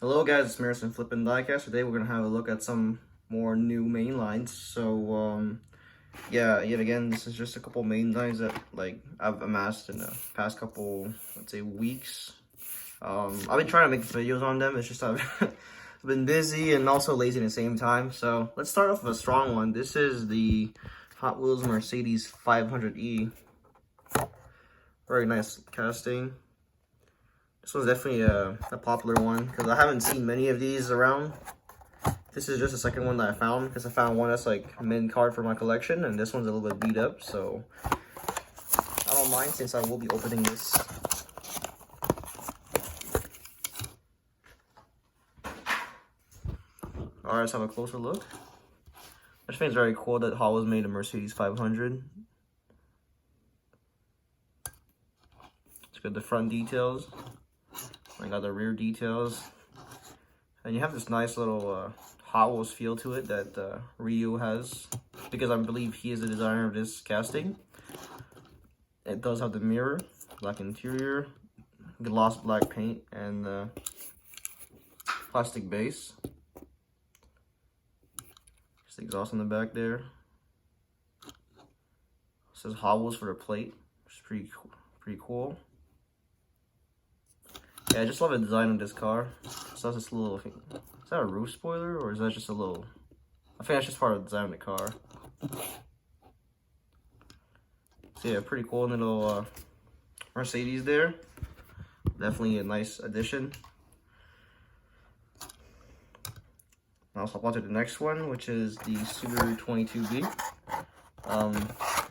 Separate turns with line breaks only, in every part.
Hello guys, it's Marison Flippin' Diecast. Today we're gonna have a look at some more new mainlines. Yeah, yet again, this is just a couple mainlines that I've amassed in the past couple, let's say, weeks. I've been trying to make videos on them. It's just I've been busy and also lazy at the same time. So let's start off with a strong one. This is the Hot Wheels Mercedes 500e. Very nice casting. This one's definitely a popular one because I haven't seen many of these around. This is just the second one that I found because I found one that's like mint card for my collection, and this one's a little bit beat up, so I don't mind since I will be opening this. Alright, let's have a closer look. I just think it's very cool that Hot Wheels made a Mercedes 500. Let's get the front details. I got the rear details, and you have this nice little Hot Wheels feel to it that Ryu has, because I believe he is the designer of this casting. It does have the mirror, black interior, gloss black paint, and plastic base. Just the exhaust on the back there. It says Hot Wheels for the plate, which is pretty cool. Yeah, I just love the design of this car. So that's this little thing. Is that a roof spoiler, or is that just a little... I think that's just part of the design of the car. So yeah, pretty cool little Mercedes there. Definitely a nice addition. Now let's hop on to the next one, which is the Subaru 22B.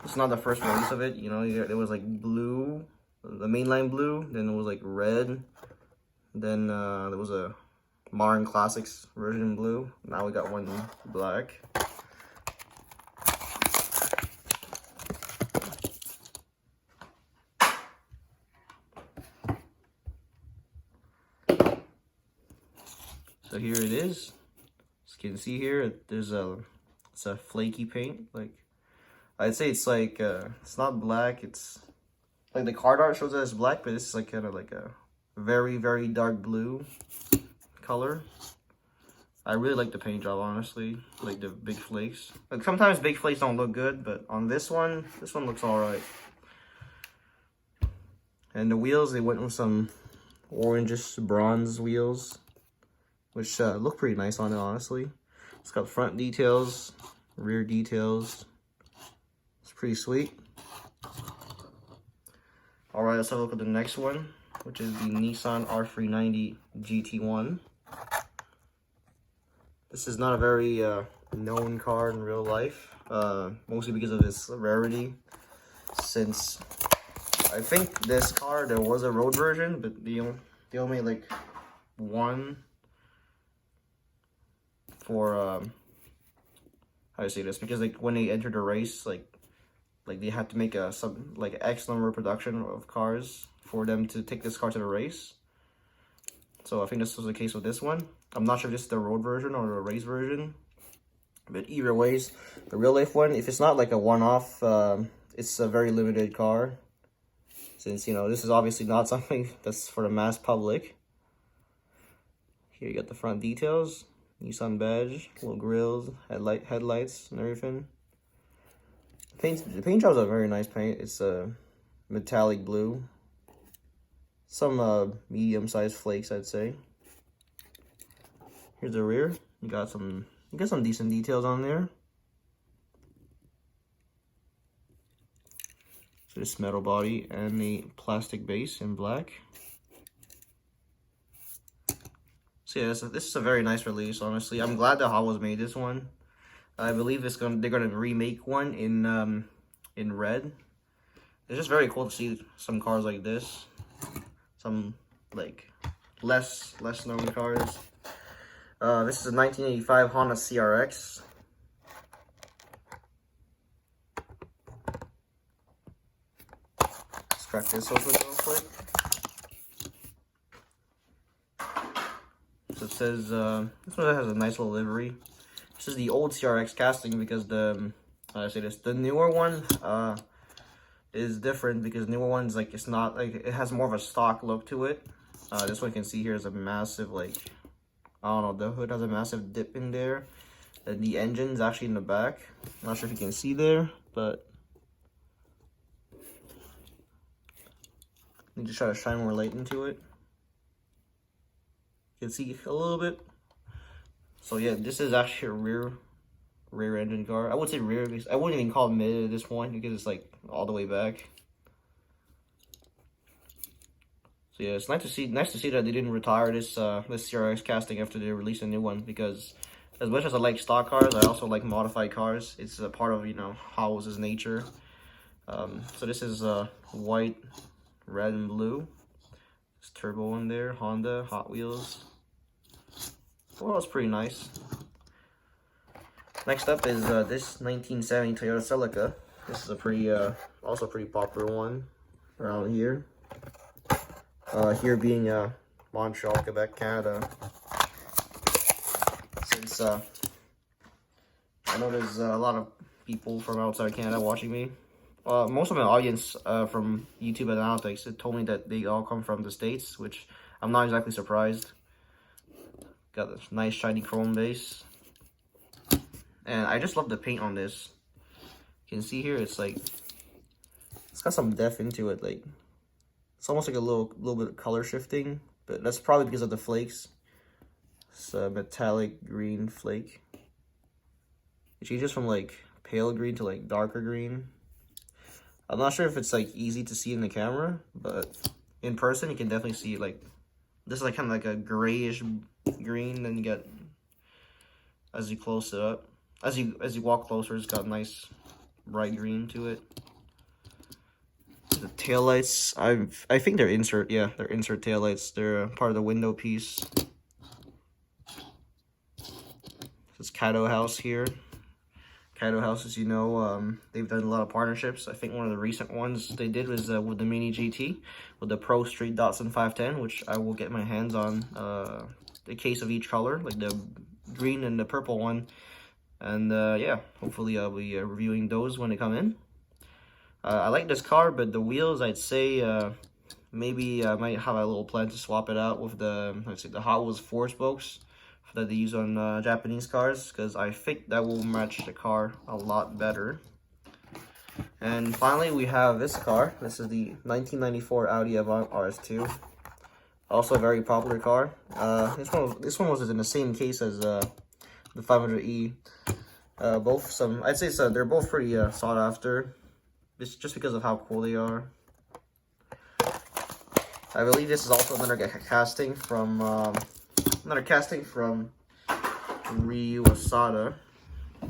It's not the first release of it. You know, it was like blue, the mainline blue, then it was like red. Then there was a Modern Classics version blue. Now we got one black. So here it is. As you can see here, it's a flaky paint. Like, I'd say it's like it's not black. It's like the card art shows that it's black, but it's like kind of like a very dark blue color. I really like the paint job, honestly. Like the big flakes. Like sometimes big flakes don't look good, but on this one looks all right. And the wheels, they went with some orangish bronze wheels, which look pretty nice on it, honestly. It's got front details, rear details. It's pretty sweet. All right, let's have a look at the next one, which is the Nissan R390 GT1. This is not a very known car in real life, mostly because of its rarity. Since I think this car, there was a road version, but they only made like one for how do I say this? Because like when they entered a race, like they had to make some X number of production of cars for them to take this car to the race. So I think this was the case with this one. I'm not sure if this is the road version or the race version, but either ways, the real life one, if it's not like a one-off, it's a very limited car, since, you know, this is obviously not something that's for the mass public. Here you got the front details, Nissan badge, little grills, headlights and everything. The paint job's a very nice paint. It's a metallic blue. Some medium-sized flakes, I'd say. Here's the rear. You got some decent details on there. So this metal body and the plastic base in black. So yeah, this is a very nice release, honestly. I'm glad that Hot Wheels made this one. I believe they're gonna remake one in red. It's just very cool to see some cars like this. Some like less known cars. This is a 1985 Honda CRX. Let's crack this open real quick. So it says this one has a nice little livery. This is the old CRX casting because the newer one is different, because newer one's it's not like, it has more of a stock look to it. This one you can see here is a massive I don't know, the hood has a massive dip in there. And the engine's actually in the back. I'm not sure if you can see there, but let me just try to shine more light into it. You can see a little bit. So yeah, this is actually a rear engine car. I would say rear, because I wouldn't even call it mid at this point because it's like all the way back. So yeah, it's nice to see that they didn't retire this this CRX casting after they released a new one, because as much as I like stock cars, I also like modified cars. It's a part of, you know, Howell's nature. So this is white, red, and blue. There's turbo in there, Honda, Hot Wheels. Well, it's pretty nice. Next up is this 1970 Toyota Celica. This is a pretty, also pretty popular one around here. Here being Montreal, Quebec, Canada. Since I know there's a lot of people from outside Canada watching me. Most of my audience from YouTube Analytics, it told me that they all come from the States, which I'm not exactly surprised. Got this nice shiny chrome base. And I just love the paint on this. You can see here, it's like, it's got some depth into it. Like, it's almost like a little bit of color shifting, but that's probably because of the flakes. It's a metallic green flake. It changes from like pale green to like darker green. I'm not sure if it's like easy to see in the camera, but in person you can definitely see like this is like kind of like a grayish green. Then you get, as you close it up, as you walk closer, it's got a nice bright green to it. The taillights, I think they're insert, yeah, they're insert taillights. They're part of the window piece. This Cato House here. Cato House, as you know, they've done a lot of partnerships. I think one of the recent ones they did was with the Mini GT, with the Pro Street Datsun 510, which I will get my hands on. The case of each color, like the green and the purple one. And yeah, hopefully I'll be reviewing those when they come in. I like this car, but the wheels, I'd say maybe I might have a little plan to swap it out with the, let's see, the Hot Wheels 4 spokes that they use on Japanese cars, because I think that will match the car a lot better. And finally, we have this car. This is the 1994 Audi RS2. Also a very popular car. This one was in the same case as the 500e. Both I'd say they're both pretty sought after. Just because of how cool they are. I believe this is also another casting from Ryu Asada. You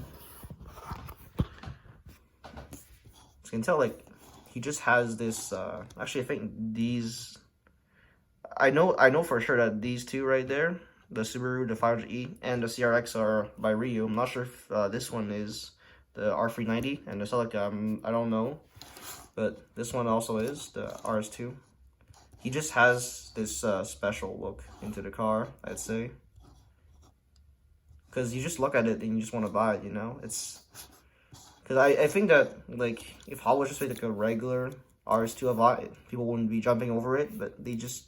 can tell, like, he just has this. Actually, I think these. I know for sure that these two right there, the Subaru, the 500e, and the CRX are by Ryu. I'm not sure if this one is the R390 and the Celica. I don't know, but this one also is the RS2. He just has this special look into the car, I'd say, because you just look at it and you just want to buy it. You know, it's because I think that, like, if Hot was just like a regular RS2 Avant, people wouldn't be jumping over it, but they just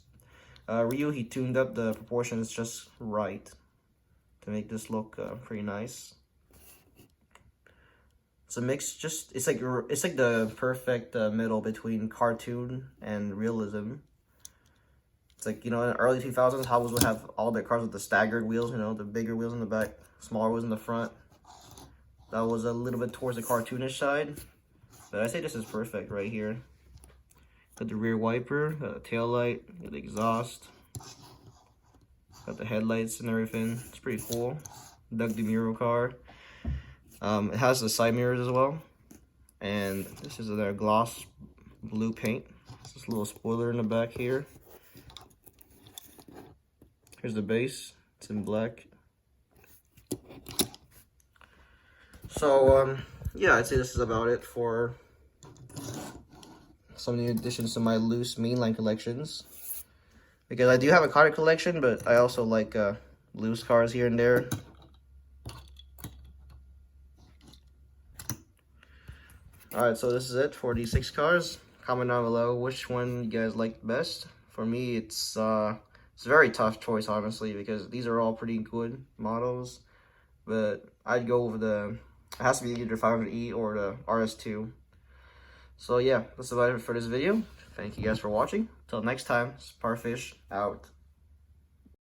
Ryu, he tuned up the proportions just right to make this look pretty nice. It's a mix, it's like the perfect middle between cartoon and realism. It's like, you know, in the early 2000s, Hot Wheels would have all their cars with the staggered wheels, you know, the bigger wheels in the back, smaller wheels in the front. That was a little bit towards the cartoonish side, but I say this is perfect right here. Got the rear wiper, got the tail light, got the exhaust, got the headlights and everything. It's pretty cool. Doug DeMuro car. It has the side mirrors as well, and this is their gloss blue paint. This little spoiler in the back here. Here's the base. It's in black. So yeah, I'd say this is about it for some new additions to my loose mainline collections, because I do have a car collection, but I also like loose cars here and there. Alright, so this is it for these 6 cars. Comment down below which one you guys like best. For me, it's It's a very tough choice, honestly, because these are all pretty good models. But I'd go with it has to be either 500e or the RS2. So yeah, that's about it for this video. Thank you guys for watching. Till next time, Sparfish out.